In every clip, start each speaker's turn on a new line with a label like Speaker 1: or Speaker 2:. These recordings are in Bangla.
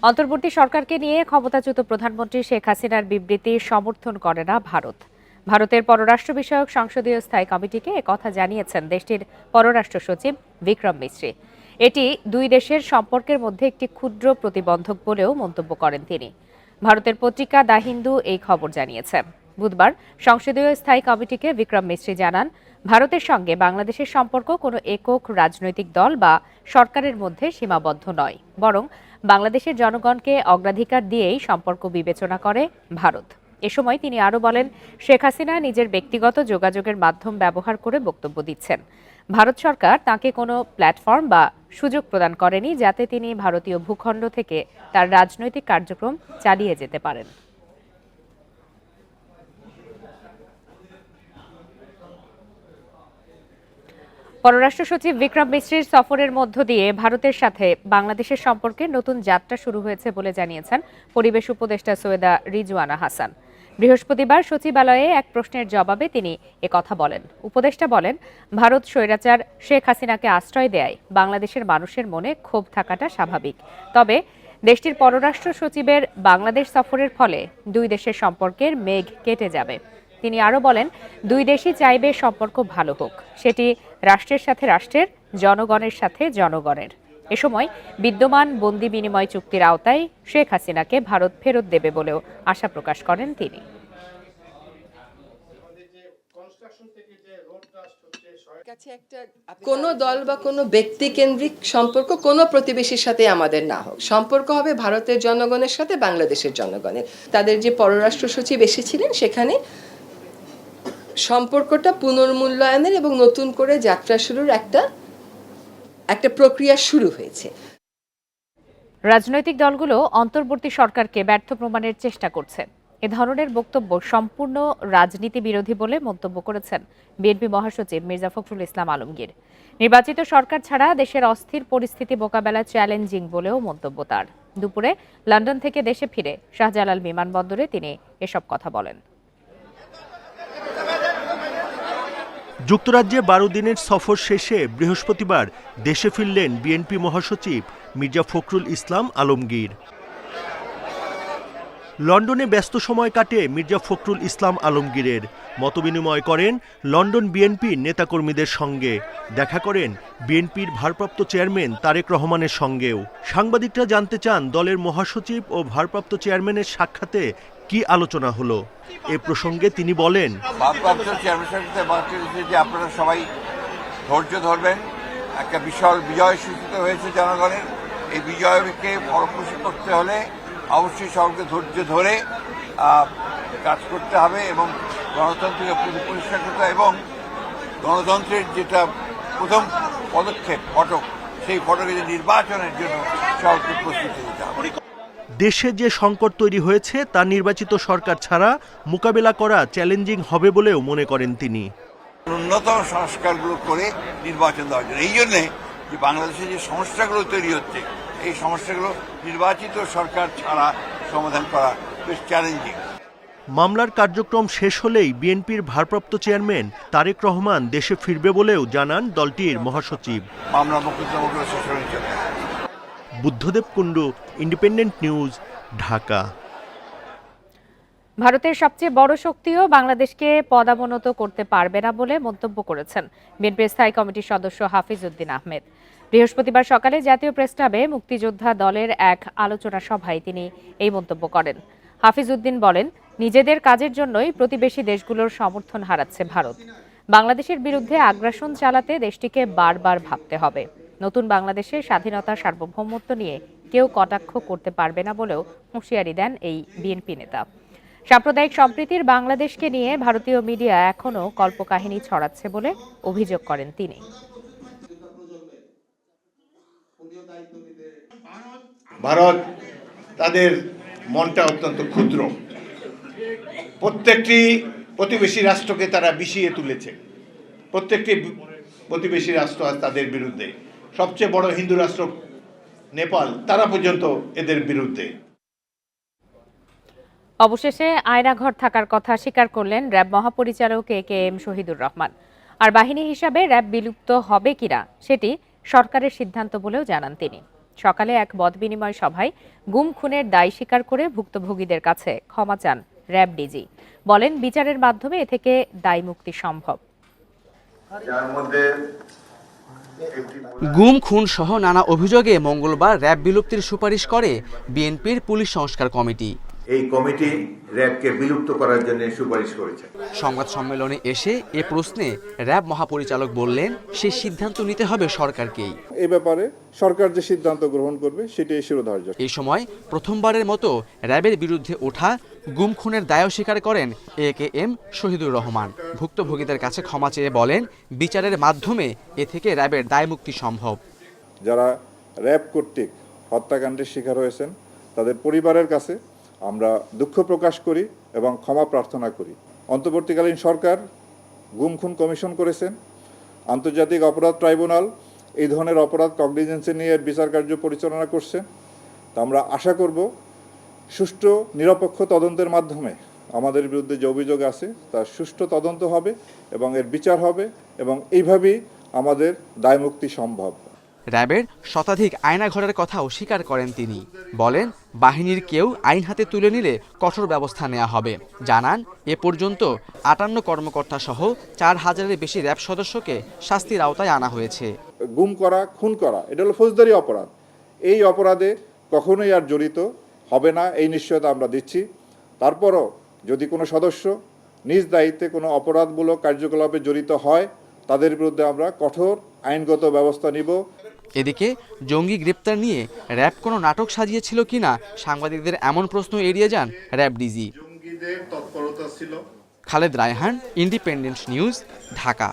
Speaker 1: অন্তর্বর্তী সরকারকে নিয়ে ক্ষমতাচ্যুত প্রধানমন্ত্রী শেখ হাসিনার বিবৃতি সমর্থন করে না ভারত। ভারতের পররাষ্ট্র বিষয়ক সংসদীয় স্থায়ী কমিটিকে একথা জানিয়েছেন দেশটির পররাষ্ট্র সচিব বিক্রম মিশ্রি। এটি দুই দেশের সম্পর্কের মধ্যে একটি ক্ষুদ্র প্রতিবন্ধক বলেও মন্তব্য করেন তিনি। ভারতের পত্রিকা দ্য হিন্দু এই খবর জানিয়েছে। বুধবার সংসদীয় স্থায়ী কমিটিকে বিক্রম মিশ্রি জানান, ভারতের সঙ্গে বাংলাদেশের সম্পর্ক কোনো একক রাজনৈতিক দল বা সরকারের মধ্যে সীমাবদ্ধ নয়, বরং বাংলাদেশের জনগণকে অগ্রাধিকার দিয়েই সম্পর্ক বিবেচনা করে ভারত। এ সময় তিনি আরও বলেন, শেখ হাসিনা নিজের ব্যক্তিগত যোগাযোগের মাধ্যম ব্যবহার করে বক্তব্য দিচ্ছেন। ভারত সরকার তাকে কোনো প্ল্যাটফর্ম বা সুযোগ প্রদান করেনি যাতে তিনি ভারতীয় ভূখণ্ড থেকে তার রাজনৈতিক কার্যক্রম চালিয়ে যেতে পারেন। পররাষ্ট্র সচিব বিক্রম মিশ্রির সফরের মধ্য দিয়ে ভারতের সাথে বাংলাদেশের সম্পর্কে নতুন যাত্রা শুরু হয়েছে বলে জানিয়েছেন পরিবেশ উপদেষ্টা সৈয়দা রিজওয়ানা হাসান। বৃহস্পতিবার সচিবালয়ে এক প্রশ্নের জবাবে তিনি একথা বলেন। উপদেষ্টা বলেন, ভারত স্বৈরাচার শেখ হাসিনাকে আশ্রয় দেয় বাংলাদেশের মানুষের মনে ক্ষোভ থাকাটা স্বাভাবিক। তবে দেশটির পররাষ্ট্র সচিবের বাংলাদেশ সফরের ফলে দুই দেশের সম্পর্কের মেঘ কেটে যাবে। তিনি আরও বলেন, দুই দেশই চাইবে সম্পর্ক ভালো হোক, সেটি রাষ্ট্রের সাথে রাষ্ট্রের, জনগণের সাথে জনগণের। এ সময় বিদ্যমান বন্দি বিনিময় চুক্তির আওতায় শেখ হাসিনাকে ভারত ফেরত দেবে বলেও আশা প্রকাশ করেন তিনি।
Speaker 2: কোনো দল বা কোনো ব্যক্তি কেন্দ্রিক সম্পর্ক কোনো প্রতিবেশীর সাথে আমাদের না হোক, সম্পর্ক হবে ভারতের জনগণের সাথে বাংলাদেশের জনগণের। তাদের যে পররাষ্ট্র সচিব এসেছিলেন, সেখানে সম্পর্কটা পুনর্মূল্যায়নের এবং নতুন করে যাত্রা শুরুর একটা প্রক্রিয়া শুরু হয়েছে।
Speaker 1: রাজনৈতিক দলগুলো অন্তর্বর্তী সরকারকে ব্যর্থ প্রমাণের চেষ্টা করছে। এ ধরনের বক্তব্য সম্পূর্ণ রাজনীতি বিরোধী বলে মন্তব্য করেছেন বিএনপি মহাসচিব মির্জা ফখরুল ইসলাম আলমগীর। নির্বাচিত সরকার ছাড়া দেশের অস্থির পরিস্থিতি মোকাবেলা চ্যালেঞ্জিং বলেও মন্তব্য তার। দুপুরে লন্ডন থেকে দেশে ফিরে শাহজালাল বিমানবন্দরে তিনি এসব কথা বলেন।
Speaker 3: যুক্তরাজ্যে 12 দিনের সফর শেষে বৃহস্পতিবার দেশে ফিরলেন বিএনপি মহাসচিব মির্জা ফখরুল ইসলাম আলমগীর। লন্ডনে ব্যস্ত সময় কাটে মির্জা ফখরুল ইসলাম আলমগীরের। মতবিনিময় করেন লন্ডন বিএনপির নেতাকর্মীদের সঙ্গে, দেখা করেন বিএনপির ভারপ্রাপ্ত চেয়ারম্যান তারেক রহমানের সঙ্গেও। সাংবাদিকরা জানতে চান, দলের মহাসচিব ও ভারপ্রাপ্ত চেয়ারম্যানের সাক্ষাতে কি আলোচনা হলো। এ প্রসঙ্গে তিনি বলেন,
Speaker 4: ভারপ্রাপ্ত চেয়ারম্যানের সাথে বার্তা দিয়েছে যে আপনারা সবাই ধৈর্য ধরবেন। একটা বিশাল বিজয় সূচিত হয়েছে জনগণের। এই বিজয়কে ফলপ্রসূ করতে হলে অবশ্যই সবাইকে ধৈর্য ধরে কাজ করতে হবে এবং গণতন্ত্রকে পরিষ্কার করতে হবে এবং গণতন্ত্রের যেটা প্রথম পদক্ষেপ ফটক, সেই ফটকে নির্বাচনের জন্য সবাইকে প্রস্তুতি দিতে হবে।
Speaker 3: দেশে যে সংকট তৈরি হয়েছে তা নির্বাচিত সরকার ছাড়া মোকাবেলা করা চ্যালেঞ্জিং হবে বলেও মনে করেন তিনি।
Speaker 4: ন্যূনতম সংস্কারগুলো করে নির্বাচন দেওয়ার জন্য, এই জন্যে যে বাংলাদেশে যে সমস্যাগুলো তৈরি হচ্ছে, এই সমস্যাগুলো নির্বাচিত সরকার ছাড়া সমাধান করা বেশ চ্যালেঞ্জিং।
Speaker 3: মামলার কার্যক্রম শেষ হলেই বিএনপির ভারপ্রাপ্ত চেয়ারম্যান তারেক রহমান দেশে ফিরবে বলেও জানান দলটির মহাসচিব।
Speaker 4: মামলা মোকদ্দমাগুলো শেষ হয়ে যাবে।
Speaker 3: Buddhadeb Kundu, independent news, Dhaka.
Speaker 1: ভারতের সবচেয়ে বড় শক্তিও বাংলাদেশকে পদাবনত করতে পারবে না বলে মন্তব্য করেছেন বিএনপির স্থায়ী কমিটির সদস্য হাফিজ উদ্দিন আহমেদ। বৃহস্পতিবার সকালে জাতীয় প্রেস ক্লাবে মুক্তিযোদ্ধা দলের এক আলোচনা সভায় তিনি এই মন্তব্য করেন। হাফিজ উদ্দিন বলেন, নিজেদের কাজের জন্যই প্রতিবেশী দেশগুলোর সমর্থন হারাচ্ছে ভারত। বাংলাদেশের বিরুদ্ধে আগ্রাসন চালাতে দেশটিকে বারবার ভাবতে হবে। নতুন বাংলাদেশের স্বাধীনতা সার্বভৌমত্ব নিয়ে কেউ কটাক্ষ করতে পারবে না বলেও হুঁশিয়ারি দেন এই বিএনপি নেতা। সাম্প্রদায়িক সম্প্রীতির বাংলাদেশকে নিয়ে ভারতীয় মিডিয়া এখনও কল্পকাহিনী ছড়াচ্ছে বলে অভিযোগ করেন তিনি।
Speaker 5: ভারত তাদের মনটা অত্যন্ত ক্ষুদ্র। প্রত্যেকটি প্রতিবেশী রাষ্ট্রকে তারা বিষিয়ে তুলেছে। প্রত্যেকটি প্রতিবেশী রাষ্ট্র আজ তাদের বিরুদ্ধে। সবচেয়ে বড় হিন্দু রাষ্ট্র নেপাল, তারা পর্যন্ত এদের বিরুদ্ধে।
Speaker 1: অবশেষে আয়নাঘর থাকার কথা স্বীকার করলেন র্যাব মহাপরিচালক একেএম শহীদুর রহমান। আর বাহিনী হিসাবে র্যাব বিলুপ্ত হবে কিনা সেটি সরকারের সিদ্ধান্ত বলেও জানান তিনি। সকালে এক মতবিনিময় সভায় গুম খুনের দায় স্বীকার করে ভুক্তভোগীদের কাছে ক্ষমা চান র্যাব ডিজি। বলেন, বিচারের মাধ্যমে এ থেকে দায় মুক্তি সম্ভব।
Speaker 6: গুম খুন সহ নানা অভিযোগে মঙ্গলবার র্যাব বিলুপ্তির সুপারিশ করে বিএনপির পুলিশ সংস্কার কমিটি।
Speaker 7: এই কমিটি র্যাবকে বিলুপ্ত করার জন্য সুপারিশ করেছে।
Speaker 6: সংবাদ সম্মেলনে এসে এ প্রশ্নে র্যাব মহাপরিচালক বললেন, সেই সিদ্ধান্ত নিতে হবে সরকারকেই।
Speaker 8: এই ব্যাপারে সরকার যে সিদ্ধান্ত গ্রহণ করবে সেটাই শিরোধার্য।
Speaker 6: এই সময় প্রথমবারের মতো র্যাবের বিরুদ্ধে ওঠা গুম খুনের দায় স্বীকার করেন AKM শহীদুর রহমান। ভুক্তভোগীদের কাছে ক্ষমা চেয়ে বলেন, বিচারের মাধ্যমে এ থেকে র্যাবের দায় মুক্তি সম্ভব।
Speaker 8: যারা র্যাব কর্তৃক হত্যাকাণ্ডের শিকার হয়েছেন তাদের পরিবারের কাছে আমরা দুঃখ প্রকাশ করি এবং ক্ষমা প্রার্থনা করি। অন্তর্বর্তীকালীন সরকার গুম খুন কমিশন করেছেন। আন্তর্জাতিক অপরাধ ট্রাইব্যুনাল এই ধরনের অপরাধ কগনিজেন্সে নিয়ে বিচার কার্য পরিচালনা করছে। তা আমরা আশা করব সুষ্ঠু নিরপেক্ষ তদন্তের মাধ্যমে আমাদের বিরুদ্ধে যে অভিযোগ আছে তার সুষ্ঠু তদন্ত হবে এবং এর বিচার হবে এবং এইভাবেই আমাদের দায়মুক্তি সম্ভব।
Speaker 6: র্যাবের শতাধিক আয়নাঘরের কথাও স্বীকার করেন তিনি। বলেন, বাহিনীর কেউ আইন হাতে তুলে নিলে কঠোর ব্যবস্থা নেওয়া হবে। জানান, এ পর্যন্ত 58 কর্মকর্তা সহ 4000-এর বেশি র্যাব সদস্যকে শাস্তির আওতায় আনা হয়েছে।
Speaker 8: গুম করা, খুন করা এটা হলো ফৌজদারি অপরাধ। এই অপরাধে কখনোই আর জড়িত হবে না, এই নিশ্চয়তা আমরা দিচ্ছি। তারপরও যদি কোনো সদস্য নিজ দায়িত্বে কোনো অপরাধমূলক কার্যকলাপে জড়িত হয় তাদের বিরুদ্ধে আমরা কঠোর আইনগত ব্যবস্থা নিব।
Speaker 6: এদিকে জঙ্গি গ্রেপ্তার নিয়ে র্যাব কোনো নাটক সাজিয়েছিল কিনা সাংবাদিকদের এমন প্রশ্ন এড়িয়ে যান RAB DG. Khaled Raihan, independent news, Dhaka.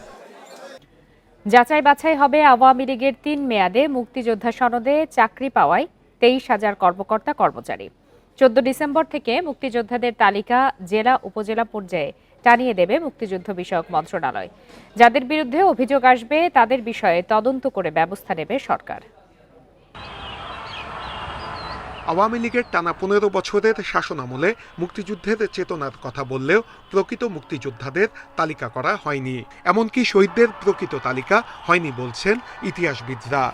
Speaker 1: যাচাই বাছাই হবে আওয়ামী লীগের 3 মেয়াদে মুক্তিযোদ্ধা সনদে চাকরি পাওয়ায় 23,000 কর্মকর্তা কর্মচারী। 14 ডিসেম্বর থেকে মুক্তিযোদ্ধাদের তালিকা জেলা উপজেলা পর্যায়ে টানিয়ে দেবে মুক্তিযুদ্ধ বিষয়ক মন্ত্রণালয়। যাদের বিরুদ্ধে অভিযোগ আসবে তাদের বিষয়ে তদন্ত করে ব্যবস্থা নেবে সরকার।
Speaker 9: আওয়ামী লীগের টানা 15 বছরের শাসনামলে মুক্তিযুদ্ধের চেতনার কথা বললেও প্রকৃত মুক্তিযোদ্ধাদের তালিকা করা হয়নি। এমনকি শহীদদের প্রকৃত তালিকা হয়নি বলছেন ইতিহাসবিদরা।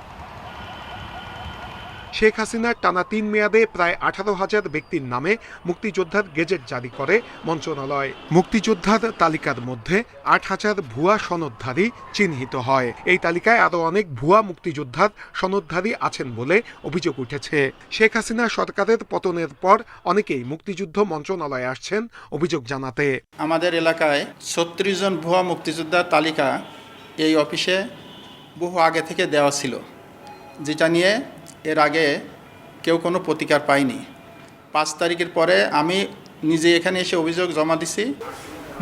Speaker 9: শেখ হাসিনার টানা 3 মেয়াদে প্রায় 18,000 ব্যক্তির নামে মুক্তিযোদ্ধার গেজেট জারি করে মন্ত্রণালয়। মুক্তিযোদ্ধার তালিকার মধ্যে 8,000 ভুয়া সনদধারী চিহ্নিত হয়। এই তালিকায় আরও অনেক ভুয়া মুক্তিযোদ্ধার সনদধারী আছেন বলে অভিযোগ উঠেছে। শেখ হাসিনা সরকারের পতনের পর অনেকেই মুক্তিযুদ্ধ মন্ত্রণালয়ে আসছেন অভিযোগ জানাতে।
Speaker 10: আমাদের এলাকায় 36 জন ভুয়া মুক্তিযোদ্ধার তালিকা এই অফিসে বহু আগে থেকে দেওয়া ছিল, যেটা নিয়ে এর আগে কেউ কোনো প্রতিকার পায়নি। 5 তারিখের পরে আমি নিজে এখানে এসে অভিযোগ জমা দিছি।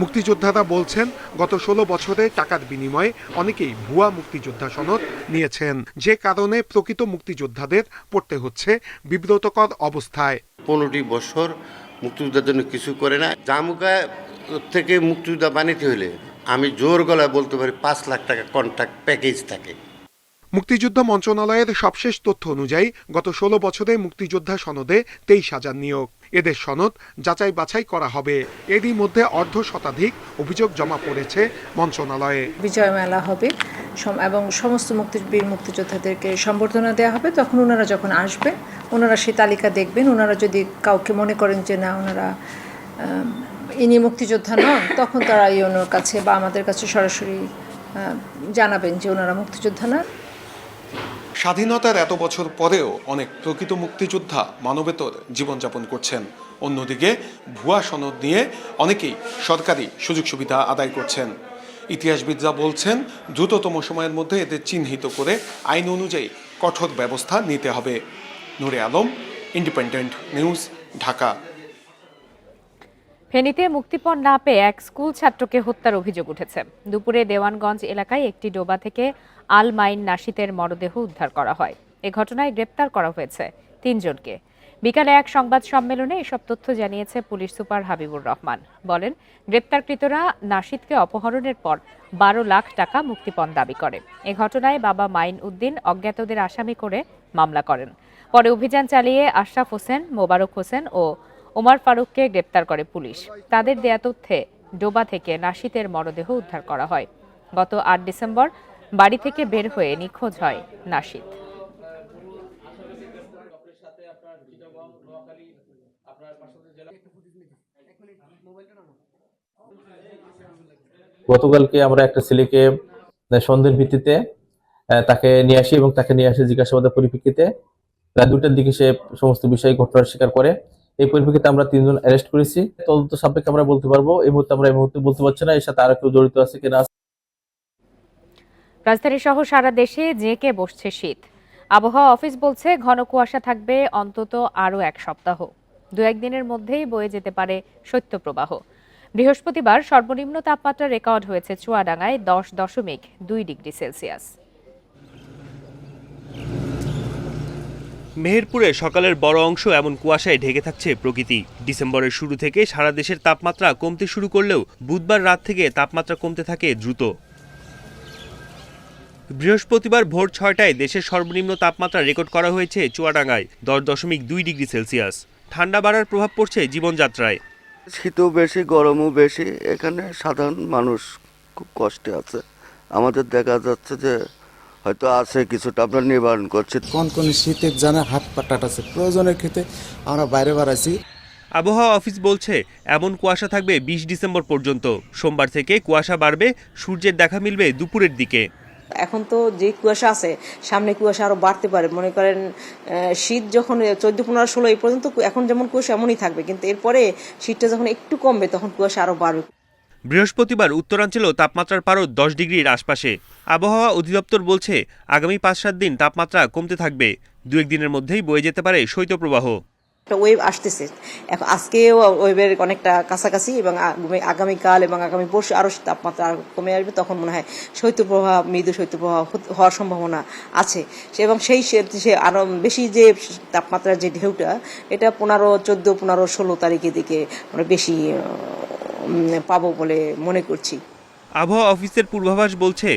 Speaker 9: মুক্তিযোদ্ধারা বলছেন, গত 16 বছরে টাকার বিনিময়ে অনেকেই ভুয়া মুক্তিযোদ্ধা সনদ নিয়েছেন, যে কারণে প্রকৃত মুক্তিযোদ্ধাদের পড়তে হচ্ছে বিব্রতকর অবস্থায়।
Speaker 11: 15টি বছর মুক্তিযোদ্ধার জন্য কিছু করে না। জামুকা থেকে মুক্তিযোদ্ধা বানাতে হলে আমি জোর গলায় বলতে পারি 5 লাখ টাকা কন্ট্রাক্ট প্যাকেজ থাকে।
Speaker 9: মুক্তিযুদ্ধ মন্ত্রণালয়ের সবশেষ তথ্য অনুযায়ী গত 16 বছরে মুক্তিযোদ্ধা সনদে 23,000 নিয়োগ। এদের সনদ যাচাই বাছাই করা হবে। এরই মধ্যে অর্ধশতাধিক অভিযোগ জমা পড়েছে মন্ত্রণালয়ে।
Speaker 12: বিজয় মেলা হবে এবং সমস্ত বীর মুক্তিযোদ্ধাদেরকে সম্বর্ধনা দেওয়া হবে। তখন ওনারা যখন আসবেন ওনারা সেই তালিকা দেখবেন। ওনারা যদি কাউকে মনে করেন যে না ওনারা ইনি মুক্তিযোদ্ধা নন, তখন তারা ওনার কাছে বা আমাদের কাছে সরাসরি জানাবেন যে ওনারা মুক্তিযোদ্ধা না।
Speaker 9: স্বাধীনতার এত বছর পরেও অনেক প্রকৃত মুক্তিযোদ্ধা মানবেতর জীবনযাপন করছেন। অন্যদিকে ভুয়া সনদ নিয়ে অনেকেই সরকারি সুযোগ সুবিধা আদায় করছেন। ইতিহাসবিদরা বলছেন, দ্রুততম সময়ের মধ্যে এদের চিহ্নিত করে আইন অনুযায়ী কঠোর ব্যবস্থা নিতে হবে। নূরে আলম, ইন্ডিপেন্ডেন্ট নিউজ, ঢাকা।
Speaker 1: ফেনীতে মুক্তিপণ না পেয়ে এক স্কুল ছাত্রকে হত্যার অভিযোগ উঠেছে। দুপুরে দেওয়ানগঞ্জ এলাকায় একটি ডোবা থেকে আল মাইন নাশিতের মরদেহ উদ্ধার করা হয়। এ ঘটনায় গ্রেপ্তার করা হয়েছে 3 জনকে। বিকালে এক সংবাদ সম্মেলনে এসব তথ্য জানিয়েছে পুলিশ সুপার হাবিবুর রহমান। বলেন, গ্রেপ্তারকৃতরা নাশিদকে অপহরণের পর 12 লাখ টাকা মুক্তিপণ দাবি করে। এ ঘটনায় বাবা মাইন উদ্দিন অজ্ঞাতদের আসামি করে মামলা করেন। পরে অভিযান চালিয়ে আশরাফ হোসেন, মোবারক হোসেন ও ওমর ফারুককে গ্রেপ্তার করে পুলিশ। তাদের দেয়া তথ্যে ডোবা থেকে নাশিদের মরদেহ উদ্ধার করা হয়। গত 8 ডিসেম্বর বাড়ি থেকে বের হয়ে নিখোঁজ হয় নাশিদ।
Speaker 13: গতকালকে আমরা একটা ছেলেকে সন্দেহের ভিত্তিতে তাকে নিয়ে আসি এবং তাকে নিয়ে আসি জিজ্ঞাসাবাদের পরিপ্রেক্ষিতে রাত 2টার দিকে সে সমস্ত বিষয় ঘটনার স্বীকার করে। এই পরিপ্রেক্ষিতে আমরা 3 জন অ্যারেস্ট করেছি। তদন্ত সাপেক্ষে আমরা বলতে পারবো, এই মুহূর্তে বলতে পারছি না এর সাথে আরো কেউ জড়িত আছে কিনা।
Speaker 1: রাজধানী সহ সারা দেশে জেঁকে বসছে শীত। আবহাওয়া অফিস বলছে ঘন কুয়াশা থাকবে অন্তত আরও 1 সপ্তাহ। 2-1 দিনের মধ্যেই বয়ে যেতে পারে শৈত্যপ্রবাহ। বৃহস্পতিবার সর্বনিম্ন তাপমাত্রা রেকর্ড হয়েছে চুয়াডাঙ্গায় 10.2 ডিগ্রি সেলসিয়াস।
Speaker 3: মেহেরপুরে সকালের বড় অংশ এমন কুয়াশায় ঢেকে থাকছে প্রকৃতি। ডিসেম্বরের শুরু থেকে সারা দেশের তাপমাত্রা কমতে শুরু করলেও বুধবার রাত থেকে তাপমাত্রা কমতে থাকে দ্রুত। বৃহস্পতিবার ভোর 6টায় দেশের সর্বনিম্ন তাপমাত্রা রেকর্ড করা হয়েছে চুয়াডাঙ্গায় 10.2 ডিগ্রি সেলসিয়াস। ঠান্ডা বাড়ার প্রভাব পড়ছে জীবনযাত্রায়।
Speaker 11: শীতও বেশি, গরমও বেশি, এখানে সাধারণ মানুষ খুব কষ্টে আছে। আমাদের দেখা যাচ্ছে যে হয়তো আছে কিছুটা আমরা নিবারণ করছি।
Speaker 10: কোন শীতের জানা হাত পা টাটাছে, প্রয়োজনের ক্ষেত্রে আমরা বাইরে বাড়াইছি।
Speaker 3: আবহাওয়া অফিস বলছে এমন কুয়াশা থাকবে 20 ডিসেম্বর পর্যন্ত। সোমবার থেকে কুয়াশা বাড়বে, সূর্যের দেখা মিলবে দুপুরের দিকে।
Speaker 12: এখন তো যে কুয়াশা আছে, সামনে কুয়াশা আরো বাড়তে পারে। মনে করেন শীত যখন 14, 15, 16 এই পর্যন্ত এখন যেমন কুয়াশা এমনই থাকবে, কিন্তু এরপরে শীতটা যখন একটু কমবে তখন কুয়াশা আরো বাড়বে।
Speaker 3: বৃহস্পতিবার উত্তরাঞ্চলেও তাপমাত্রার পারদ 10 ডিগ্রির আশপাশে। আবহাওয়া অধিদপ্তর বলছে আগামী 5-7 দিন তাপমাত্রা কমতে থাকবে। 2-1 দিনের মধ্যেই বয়ে যেতে পারে শৈত্যপ্রবাহ।
Speaker 12: একটা ওয়েভ আসতেছে, এখন আজকে ওয়েভের অনেকটা কাছাকাছি এবং আগামীকাল এবং আগামী পরশু আরো তাপমাত্রা কমে আসবে। তখন মনে হয় শৈত্যপ্রবাহ, মৃদু শৈত্যপ্রবাহ হওয়ার সম্ভাবনা আছে। এবং সেই আরো বেশি যে তাপমাত্রার যে ঢেউটা, এটা 15, 14, 15, 16 তারিখের দিকে আমরা বেশি পাবো বলে মনে করছি।
Speaker 3: আবহাওয়া অফিসের পূর্বাভাস বলছে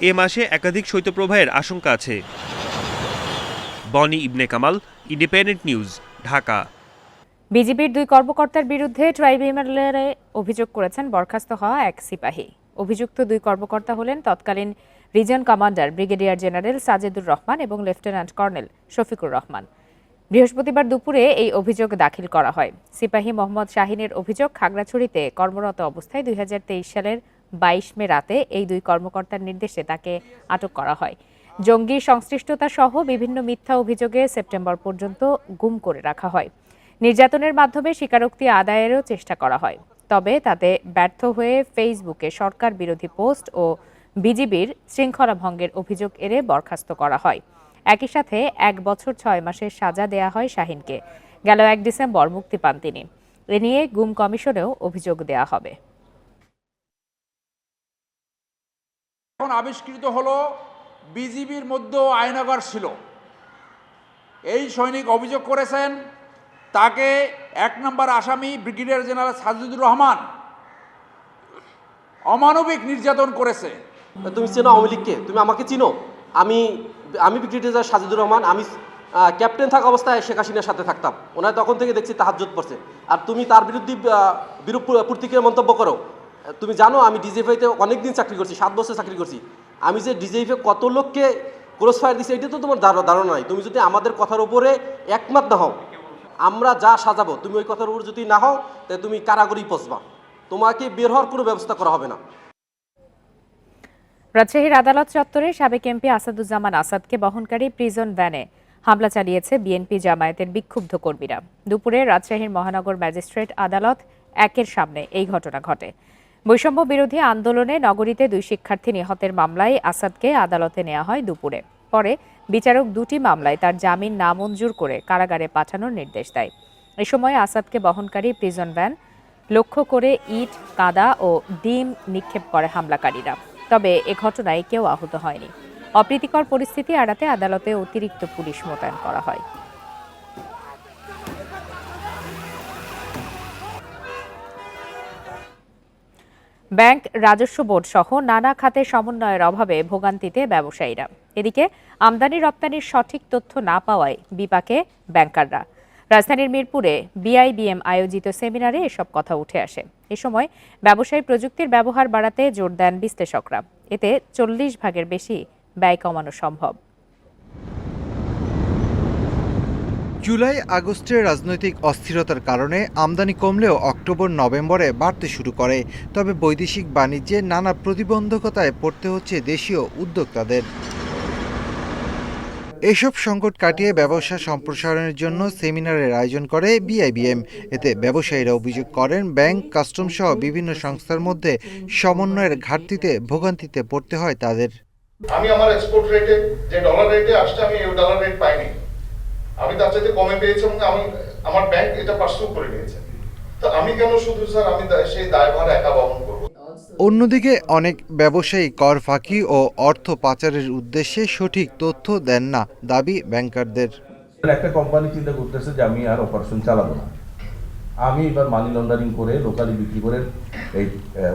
Speaker 3: এ মাসে একাধিক শৈত্যপ্রবাহের আশঙ্কা আছে। বনি ইবনে কামাল, ইন্ডিপেন্ডেন্ট নিউজ, ঢাকা।
Speaker 1: বিজিবির 2 কর্মকর্তার বিরুদ্ধে ট্রাইব্যুনালে অভিযোগ করেছেন বরখাস্ত হওয়া এক সিপাহী। অভিযুক্ত 2 কর্মকর্তা হলেন তৎকালীন reason commander brigadier general Sajedur Rahman এবং লেফটেন্যান্ট কর্নেল শফিকুর রহমান। বৃহস্পতিবার দুপুরে এই অভিযোগ দাখিল করা হয়। সিপাহী মোহাম্মদ শাহিনের অভিযোগ, খাগড়াছড়িতে কর্মরত অবস্থায় 2023 সালের 22 মে রাতে এই 2 কর্মকর্তার নির্দেশে তাকে আটক করা হয়। জঙ্গি সংশ্লিষ্টতা সহ বিভিন্ন মিথ্যা অভিযোগে সেপ্টেম্বর পর্যন্ত গুম করে রাখা হয়। নির্যাতনের মাধ্যমে স্বীকারোক্তি আদায়েরও চেষ্টা করা হয়, তবে তাতে ব্যর্থ হয়ে ফেসবুকে সরকার বিরোধী পোস্ট ও বিজিবির শৃঙ্খলা ভঙ্গের অভিযোগ এনে বরখাস্ত করা হয়। একই সাথে 1 বছর 6 মাসের সাজা দেয়া হয় শাহিনকে। গেল 1 ডিসেম্বর মুক্তি পান তিনি। এ নিয়ে গুম কমিশনেও অভিযোগ দেয়া হবে।
Speaker 14: এখন আবিষ্কৃত হলো বিজিবির মধ্যেও আয়নাগার ছিল। এই সৈনিক অভিযোগ করেছেন তাকে 1 নম্বর আসামি ব্রিগেডিয়ার জেনারেল সাজেদুর রহমান অমানবিক নির্যাতন করেছে।
Speaker 15: তুমি চেনো আওয়ামী লীগকে? তুমি আমাকে চিনো? আমি ব্রিগেডিয়ার সাজেদুর রহমান, আমি ক্যাপ্টেন থাকা অবস্থায় শেখ হাসিনার সাথে থাকতাম। ওনার তখন থেকে দেখছি তাহাজ্জুদ পড়ছে, আর তুমি তার বিরুদ্ধে বিরূপ প্রতিক্রিয়া মন্তব্য করো। তুমি জানো আমি ডিজিএফআইতে অনেকদিন চাকরি করছি, 7 বছর চাকরি করছি। আমি যে ডিজিএফআই কত লোককে ক্রস ফায়ার দিচ্ছি এটা তো তোমার ধারণা নাই। তুমি যদি আমাদের কথার উপরে একমত না হও, আমরা যা সাজাবো, তুমি ওই কথার উপর যদি না হও, তাহলে তুমি কারাগারেই পচবা। তোমাকে বের হওয়ার কোনো ব্যবস্থা করা হবে না।
Speaker 1: রাজশাহীর আদালত চত্বরে সাবেক এমপি আসাদুজ্জামান আসাদকে বহনকারী প্রিজন ভ্যানে হামলা চালিয়েছে বিএনপি জামায়াতের বিক্ষুব্ধ কর্মীরা। দুপুরে রাজশাহীর মহানগর ম্যাজিস্ট্রেট আদালত 1-এর সামনে এই ঘটনা ঘটে। বৈষম্য বিরোধী আন্দোলনে নগরীতে 2 শিক্ষার্থী নিহতের মামলায় আসাদকে আদালতে নেওয়া হয় দুপুরে। পরে বিচারক 2টি মামলায় তার জামিন নামঞ্জুর করে কারাগারে পাঠানোর নির্দেশ দেয়। এ সময় আসাদকে বহনকারী প্রিজন ভ্যান লক্ষ্য করে ইট, কাদা ও ডিম নিক্ষেপ করে হামলাকারীরা। তবে এ ঘটনায় কেউ আহত হয়নি। অপ্রীতিকর পরিস্থিতি এড়াতে আদালতে অতিরিক্ত পুলিশ মোতায়েন করা হয়। ব্যাংক, রাজস্ব বোর্ড সহ নানা খাতে সমন্বয়ের অভাবে ভোগান্তিতে ব্যবসায়ীরা। এদিকে আমদানি রপ্তানির সঠিক তথ্য না পাওয়ায় বিপাকে ব্যাংকাররা। রাজধানীর মিরপুরে বিআইবিএম আয়োজিত সেমিনারে এসব কথা উঠে আসে। এ সময় ব্যবসায়ী প্রযুক্তির ব্যবহার বাড়াতে জোর দেন বিশ্লেষকরা। এতে 40 ভাগের বেশি ব্যয় কমানো সম্ভব।
Speaker 16: জুলাই আগস্টের রাজনৈতিক অস্থিরতার কারণে আমদানি কমলেও অক্টোবর-নভেম্বরে বাড়তে শুরু করে। তবে বৈদেশিক বাণিজ্যে নানা প্রতিবন্ধকতায় পড়তে হচ্ছে দেশীয় উদ্যোক্তাদের। এসব সংকট কাটিয়ে ব্যবসা সম্প্রসারণের জন্য সেমিনারের আয়োজন করে বিআইবিএম। এতে ব্যবসায়ীরা অভিযোগ করেন ব্যাংক, কাস্টমস সহ বিভিন্ন সংস্থার মধ্যে সমন্বয়ের ঘাটতিতে ভোগান্তিতে পড়তে হয় তাদের।
Speaker 17: আমি আমার এক্সপোর্ট রেটে যে ডলার রেটে আসছে আমি এই ডলার রেট পাইনি, আমি তার চাইতে কমে পেয়েছি এবং আমি আমার ব্যাংক এটা পার্সু করে নিয়েছে। তো আমি কেন শুধু স্যার আমি সেই দায়ভার একা বহন করব?
Speaker 16: অন্যদিকে অনেক ব্যবসায়ী কর ফাঁকি ও অর্থ পাচারের উদ্দেশ্যে সঠিক তথ্য দেন না, দাবি ব্যাংকারদের।
Speaker 13: একটা কোম্পানি চিন্তা করতেছে যে আমি আর অপারেশন চালাবো না, আমি এবার মানি লন্ডারিং করে লোকালি বিক্রি করে এই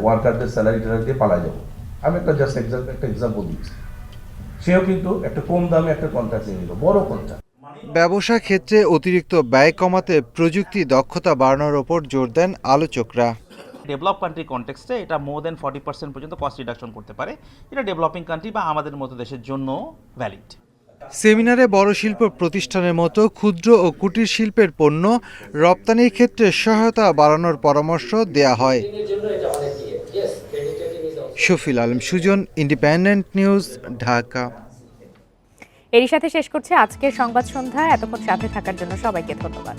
Speaker 13: ওয়ার্কারদের স্যালারি দিয়ে পালাই যাবো। আমি একটা জাস্ট একটা এক্সাম্পল দিচ্ছি। সেও কিন্তু একটা কম দামে একটা কন্ট্রাক্ট নিয়ে নিল, বড় কন্ট্রাক্ট।
Speaker 16: ব্যবসা ক্ষেত্রে অতিরিক্ত ব্যয় কমাতে প্রযুক্তি দক্ষতা বাড়ানোর ওপর জোর দেন আলোচকরা।
Speaker 18: ডেভেলপ কান্ট্রি কনটেক্সটে এটা মোর দেন 40% পর্যন্ত কস্ট রিডাকশন করতে পারে। এটা ডেভেলপিং কান্ট্রি বা আমাদের মতো দেশের জন্য ভ্যালিড।
Speaker 16: সেমিনারে বড় শিল্প প্রতিষ্ঠানের মতো ক্ষুদ্র ও কুটির শিল্পের পণ্য রপ্তানির ক্ষেত্রে সহায়তা বাড়ানোর পরামর্শ দেয়া হয়। Shafil Alam Sujan, independent news, Dhaka.
Speaker 1: এরই সাথে শেষ করছে আজকের সংবাদ সন্ধ্যা। এতক্ষণ সাথে থাকার জন্য সবাইকে ধন্যবাদ।